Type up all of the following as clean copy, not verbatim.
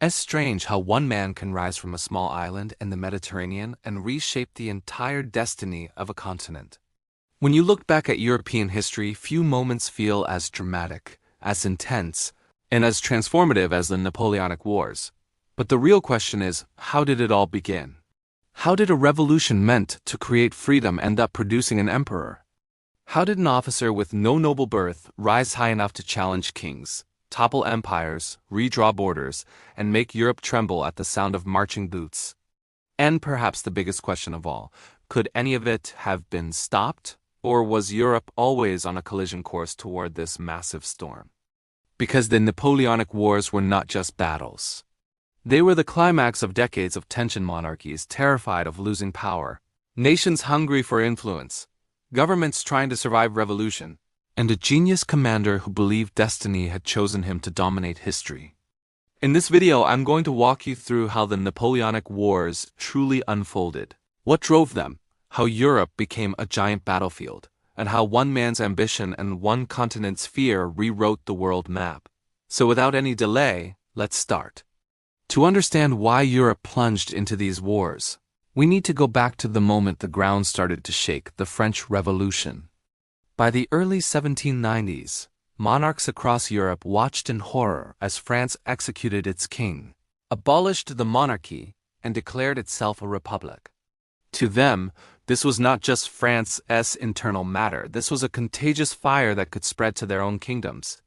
It's strange how one man can rise from a small island in the Mediterranean and reshape the entire destiny of a continent. When you look back at European history, few moments feel as dramatic, as intense, and as transformative as the Napoleonic Wars. But the real question is, how did it all begin? How did a revolution meant to create freedom end up producing an emperor? How did an officer with no noble birth rise high enough to challenge kings, topple empires, redraw borders, and make Europe tremble at the sound of marching boots? And perhaps the biggest question of all, could any of it have been stopped? Or was Europe always on a collision course toward this massive storm? Because the Napoleonic Wars were not just battles. They were the climax of decades of tension, monarchies terrified of losing power, nations hungry for influence, governments trying to survive revolution, and a genius commander who believed destiny had chosen him to dominate history. In this video, I'm going to walk you through how the Napoleonic Wars truly unfolded, what drove them, how Europe became a giant battlefield, and how one man's ambition and one continent's fear rewrote the world map. So without any delay, let's start. To understand why Europe plunged into these wars, we need to go back to the moment the ground started to shake, the French Revolution. By the early 1790s, monarchs across Europe watched in horror as France executed its king, abolished the monarchy, and declared itself a republic. To them, this was not just France's internal matter, this was a contagious fire that could spread to their own kingdoms.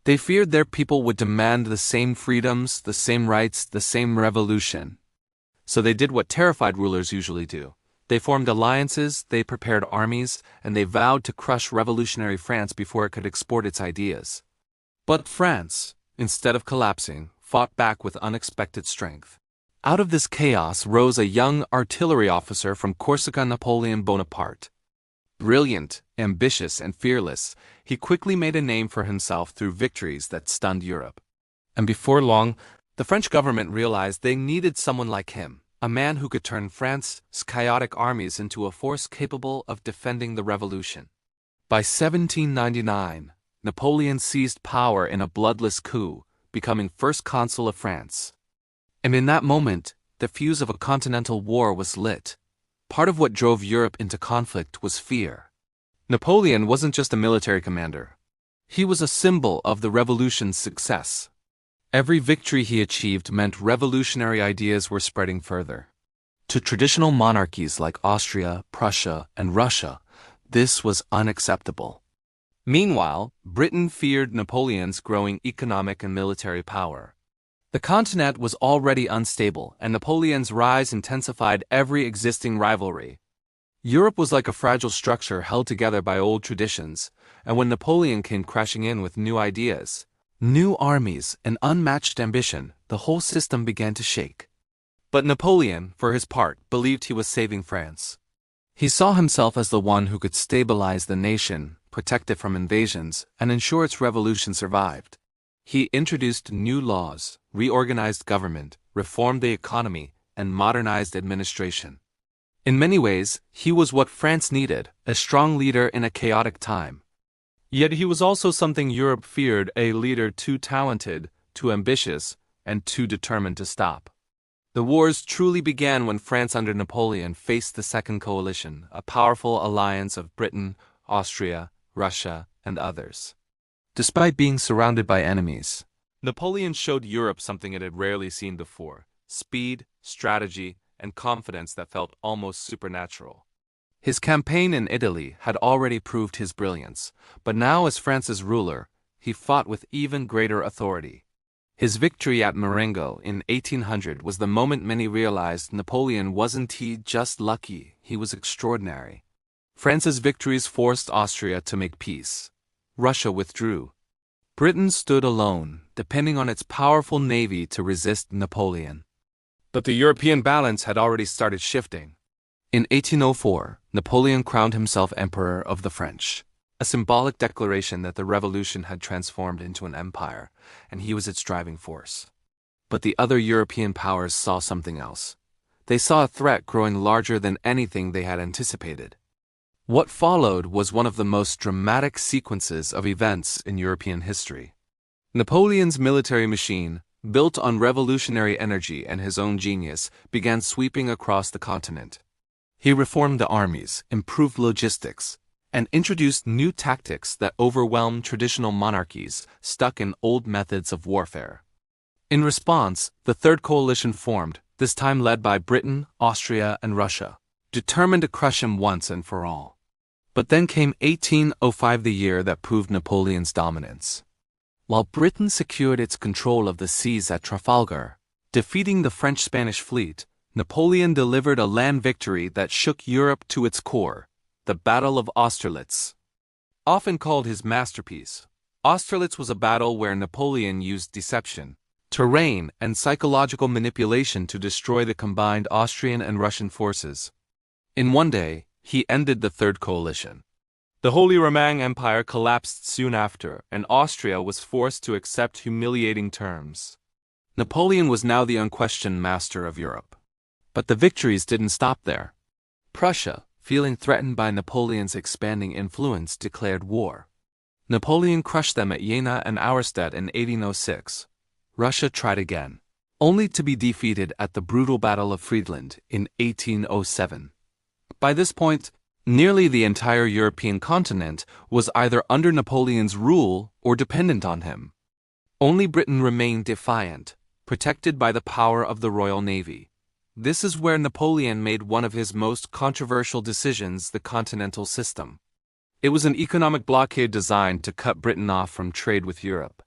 They feared their people would demand the same freedoms, the same rights, the same revolution. So they did what terrified rulers usually do. They formed alliances, they prepared armies, and they vowed to crush revolutionary France before it could export its ideas. But France, instead of collapsing, fought back with unexpected strength. Out of this chaos rose a young artillery officer from Corsican, Napoleon Bonaparte. Brilliant, ambitious, and fearless, he quickly made a name for himself through victories that stunned Europe. And before long, the French government realized they needed someone like him, a man who could turn France's chaotic armies into a force capable of defending the revolution. By 1799, Napoleon seized power in a bloodless coup, becoming first consul of France. And in that moment, the fuse of a continental war was lit. Part of what drove Europe into conflict was fear. Napoleon wasn't just a military commander. He was a symbol of the revolution's success. Every victory he achieved meant revolutionary ideas were spreading further. To traditional monarchies like Austria, Prussia, and Russia, this was unacceptable. Meanwhile, Britain feared Napoleon's growing economic and military power. The continent was already unstable, and Napoleon's rise intensified every existing rivalry. Europe was like a fragile structure held together by old traditions, and when Napoleon came crashing in with new ideas, new armies, and unmatched ambition, the whole system began to shake. But Napoleon, for his part, believed he was saving France. He saw himself as the one who could stabilize the nation, protect it from invasions, and ensure its revolution survived. He introduced new laws, reorganized government, reformed the economy, and modernized administration. In many ways, he was what France needed, a strong leader in a chaotic time. Yet he was also something Europe feared, a leader too talented, too ambitious, and too determined to stop. The wars truly began when France under Napoleon faced the Second Coalition, a powerful alliance of Britain, Austria, Russia, and others. Despite being surrounded by enemies, Napoleon showed Europe something it had rarely seen before: speed, strategy, and confidence that felt almost supernatural. His campaign in Italy had already proved his brilliance, but now as France's ruler, he fought with even greater authority. His victory at Marengo in 1800 was the moment many realized Napoleon wasn't just lucky, he was extraordinary. France's victories forced Austria to make peace. Russia withdrew. Britain stood alone, depending on its powerful navy to resist Napoleon. But the European balance had already started shifting. In 1804, Napoleon crowned himself Emperor of the French, a symbolic declaration that the revolution had transformed into an empire, and he was its driving force. But the other European powers saw something else. They saw a threat growing larger than anything they had anticipated. What followed was one of the most dramatic sequences of events in European history. Napoleon's military machine, built on revolutionary energy and his own genius, began sweeping across the continent. He reformed the armies, improved logistics, and introduced new tactics that overwhelmed traditional monarchies stuck in old methods of warfare. In response, the Third Coalition formed, this time led by Britain, Austria, and Russia, determined to crush him once and for all. But then came 1805, the year that proved Napoleon's dominance. While Britain secured its control of the seas at Trafalgar, defeating the French-Spanish fleet, Napoleon delivered a land victory that shook Europe to its core, the Battle of Austerlitz. Often called his masterpiece, Austerlitz was a battle where Napoleon used deception, terrain, and psychological manipulation to destroy the combined Austrian and Russian forces. In one day, he ended the Third Coalition. The Holy Roman Empire collapsed soon after, and Austria was forced to accept humiliating terms. Napoleon was now the unquestioned master of Europe. But the victories didn't stop there. Prussia, feeling threatened by Napoleon's expanding influence, declared war. Napoleon crushed them at Jena and Austerlitz in 1806. Russia tried again, only to be defeated at the brutal Battle of Friedland in 1807. By this point, nearly the entire European continent was either under Napoleon's rule or dependent on him. Only Britain remained defiant, protected by the power of the Royal Navy. This is where Napoleon made one of his most controversial decisions: the Continental System. It was an economic blockade designed to cut Britain off from trade with Europe.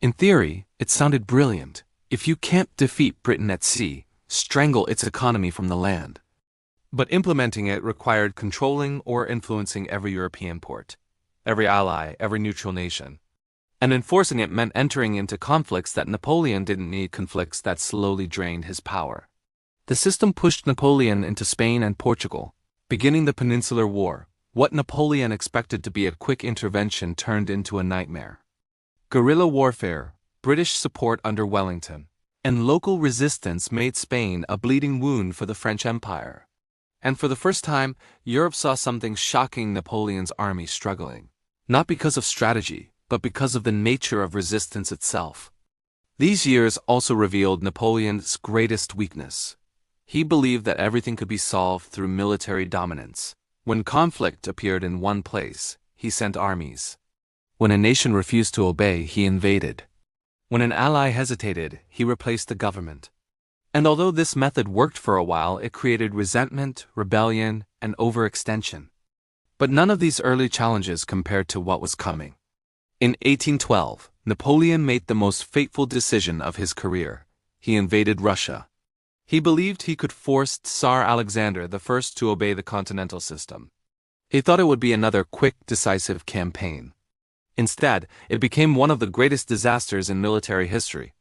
In theory, it sounded brilliant. If you can't defeat Britain at sea, strangle its economy from the land. But implementing it required controlling or influencing every European port, every ally, every neutral nation. And enforcing it meant entering into conflicts that Napoleon didn't need, conflicts that slowly drained his power. The system pushed Napoleon into Spain and Portugal, beginning the Peninsular War. What Napoleon expected to be a quick intervention turned into a nightmare. Guerrilla warfare, British support under Wellington, and local resistance made Spain a bleeding wound for the French Empire. And for the first time, Europe saw something shocking: Napoleon's army struggling, not because of strategy, but because of the nature of resistance itself. These years also revealed Napoleon's greatest weakness. He believed that everything could be solved through military dominance. When conflict appeared in one place, he sent armies. When a nation refused to obey, he invaded. When an ally hesitated, he replaced the government. And although this method worked for a while, it created resentment, rebellion, and overextension. But none of these early challenges compared to what was coming. In 1812, Napoleon made the most fateful decision of his career. He invaded Russia. He believed he could force Tsar Alexander I to obey the Continental System. He thought it would be another quick, decisive campaign. Instead, it became one of the greatest disasters in military history.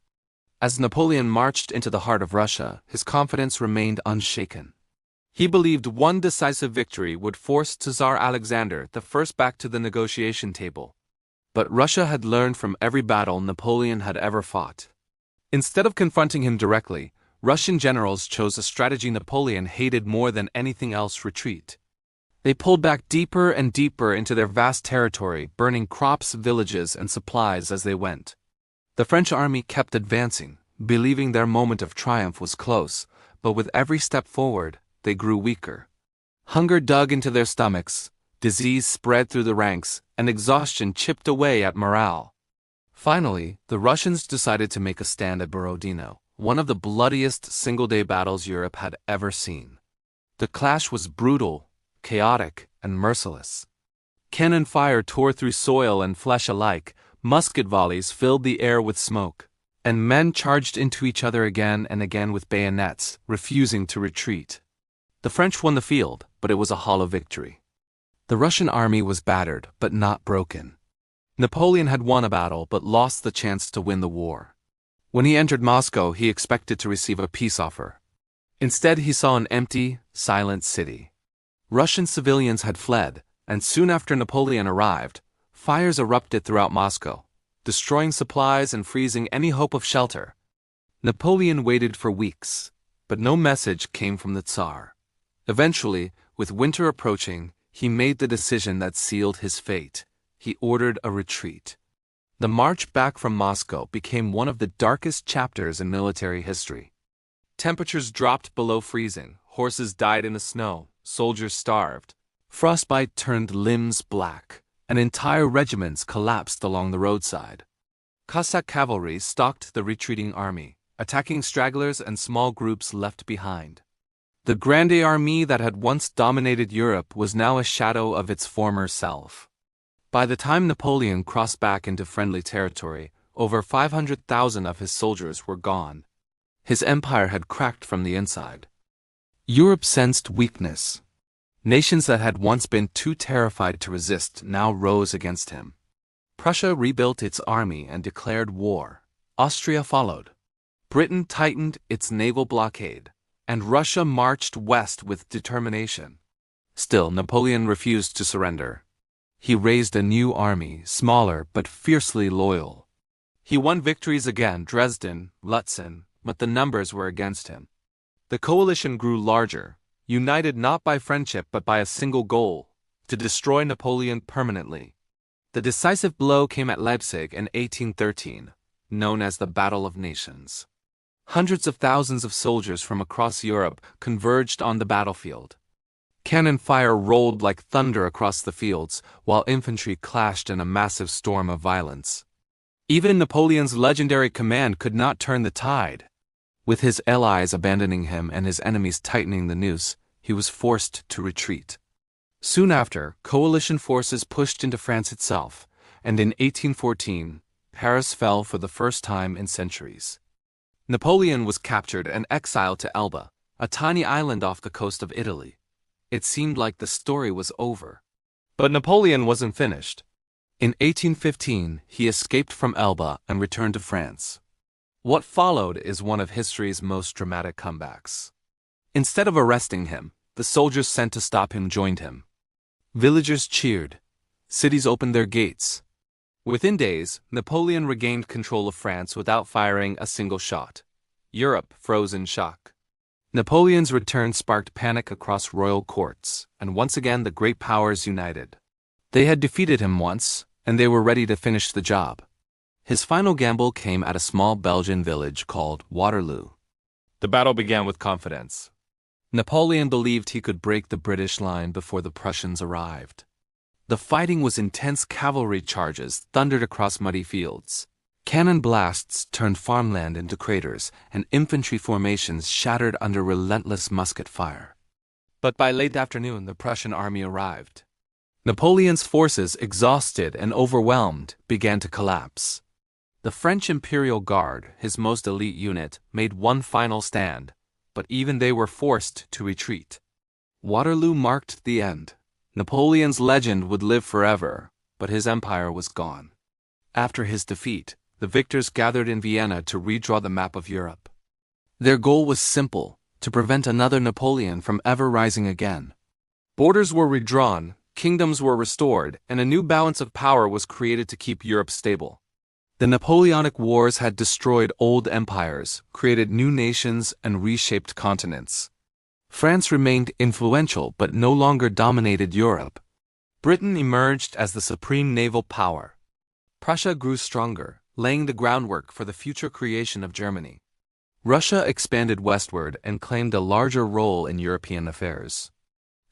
As Napoleon marched into the heart of Russia, his confidence remained unshaken. He believed one decisive victory would force Tsar Alexander I back to the negotiation table. But Russia had learned from every battle Napoleon had ever fought. Instead of confronting him directly, Russian generals chose a strategy Napoleon hated more than anything else: retreat. They pulled back deeper and deeper into their vast territory, burning crops, villages, and supplies as they went. The French army kept advancing, believing their moment of triumph was close, but with every step forward, they grew weaker. Hunger dug into their stomachs, disease spread through the ranks, and exhaustion chipped away at morale. Finally, the Russians decided to make a stand at Borodino, one of the bloodiest single-day battles Europe had ever seen. The clash was brutal, chaotic, and merciless. Cannon fire tore through soil and flesh alike, musket volleys filled the air with smoke, and men charged into each other again and again with bayonets, refusing to retreat. The French won the field, but it was a hollow victory. The Russian army was battered, but not broken. Napoleon had won a battle, but lost the chance to win the war. When he entered Moscow, he expected to receive a peace offer. Instead, he saw an empty, silent city. Russian civilians had fled, and soon after Napoleon arrived, fires erupted throughout Moscow, destroying supplies and freezing any hope of shelter. Napoleon waited for weeks, but no message came from the Tsar. Eventually, with winter approaching, he made the decision that sealed his fate. He ordered a retreat. The march back from Moscow became one of the darkest chapters in military history. Temperatures dropped below freezing, horses died in the snow, soldiers starved. Frostbite turned limbs black, and entire regiments collapsed along the roadside. Cossack cavalry stalked the retreating army, attacking stragglers and small groups left behind. The Grande Armée that had once dominated Europe was now a shadow of its former self. By the time Napoleon crossed back into friendly territory, over 500,000 of his soldiers were gone. His empire had cracked from the inside. Europe sensed weakness. Nations that had once been too terrified to resist now rose against him. Prussia rebuilt its army and declared war. Austria followed. Britain tightened its naval blockade, and Russia marched west with determination. Still, Napoleon refused to surrender. He raised a new army, smaller but fiercely loyal. He won victories again, Dresden, Lutzen, but the numbers were against him. The coalition grew larger, united not by friendship but by a single goal: to destroy Napoleon permanently. The decisive blow came at Leipzig in 1813, known as the Battle of Nations. Hundreds of thousands of soldiers from across Europe converged on the battlefield. Cannon fire rolled like thunder across the fields, while infantry clashed in a massive storm of violence. Even Napoleon's legendary command could not turn the tide. With his allies abandoning him and his enemies tightening the noose, he was forced to retreat. Soon after, coalition forces pushed into France itself, and in 1814, Paris fell for the first time in centuries. Napoleon was captured and exiled to Elba, a tiny island off the coast of Italy. It seemed like the story was over. But Napoleon wasn't finished. In 1815, he escaped from Elba and returned to France. What followed is one of history's most dramatic comebacks. Instead of arresting him, the soldiers sent to stop him joined him. Villagers cheered. Cities opened their gates. Within days, Napoleon regained control of France without firing a single shot. Europe froze in shock. Napoleon's return sparked panic across royal courts, and once again the great powers united. They had defeated him once, and they were ready to finish the job. His final gamble came at a small Belgian village called Waterloo. The battle began with confidence. Napoleon believed he could break the British line before the Prussians arrived. The fighting was intense. Cavalry charges thundered across muddy fields. Cannon blasts turned farmland into craters, and infantry formations shattered under relentless musket fire. But by late afternoon, the Prussian army arrived. Napoleon's forces, exhausted and overwhelmed, began to collapse. The French Imperial Guard, his most elite unit, made one final stand, but even they were forced to retreat. Waterloo marked the end. Napoleon's legend would live forever, but his empire was gone. After his defeat, the victors gathered in Vienna to redraw the map of Europe. Their goal was simple: to prevent another Napoleon from ever rising again. Borders were redrawn, kingdoms were restored, and a new balance of power was created to keep Europe stable. The Napoleonic Wars had destroyed old empires, created new nations, and reshaped continents. France remained influential but no longer dominated Europe. Britain emerged as the supreme naval power. Prussia grew stronger, laying the groundwork for the future creation of Germany. Russia expanded westward and claimed a larger role in European affairs.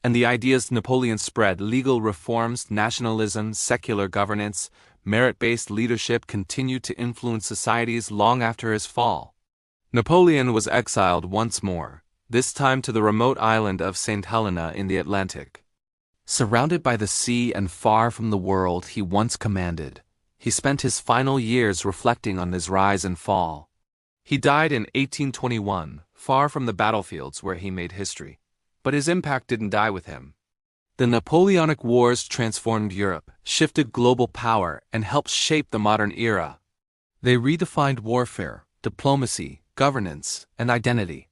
And the ideas Napoleon spread, legal reforms, nationalism, secular governance, merit-based leadership, continued to influence societies long after his fall. Napoleon was exiled once more, this time to the remote island of St. Helena in the Atlantic. Surrounded by the sea and far from the world he once commanded, he spent his final years reflecting on his rise and fall. He died in 1821, far from the battlefields where he made history. But his impact didn't die with him. The Napoleonic Wars transformed Europe, shifted global power, and helped shape the modern era. They redefined warfare, diplomacy, governance, and identity.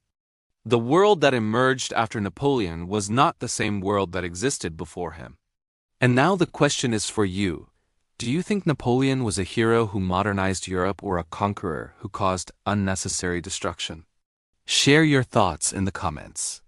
The world that emerged after Napoleon was not the same world that existed before him. And now the question is for you. Do you think Napoleon was a hero who modernized Europe or a conqueror who caused unnecessary destruction? Share your thoughts in the comments.